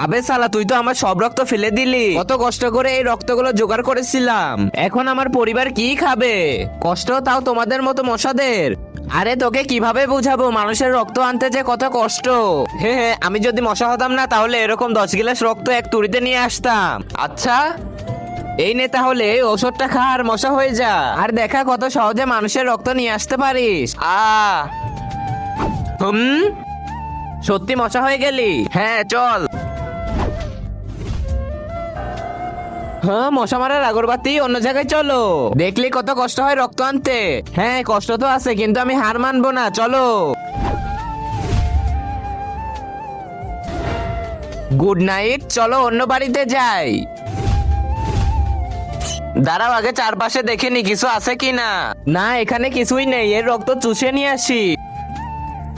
আবে শালা, তুই তো আমার সব রক্ত ফেলে দিলি। কত কষ্ট করে এই রক্তগুলো জোগাড় করেছিলাম, এখন আমার পরিবার কি খাবে? কষ্ট তাও তোমাদের মতো মশাদের। আরে তোকে কিভাবে বুঝাবো মানুষের রক্ত আনতে যে কত কষ্ট। হ্যাঁ, আমি যদি মশা হতাম না তাহলে এরকম 10 গ্লাস রক্ত এক তুড়িতে নিয়ে আসতাম। আচ্ছা, এই নে তাহলে এই ওষুধটা খা আর মশা হয়ে যা। আর দেখা কত সহজে মানুষের রক্ত নিয়ে আসতে পারিস। সত্যি মশা হয়ে গেলি? হ্যাঁ চল। হ্যাঁ, মশা মারার আগরবাতি অন্য জায়গায় চলো। দেখলি কত কষ্ট হয় রক্ত আনতে। হ্যাঁ কষ্ট তো আছে, কিন্তু আমি হার মানবো না, চলো। গুড নাইট, চলো অন্য বাড়িতে যাই। দাঁড়াও, আগে চারপাশে দেখে নি কিছু আছে কিনা। না, এখানে কিছুই নেই, এর রক্ত চুষে নিয়ে আসি।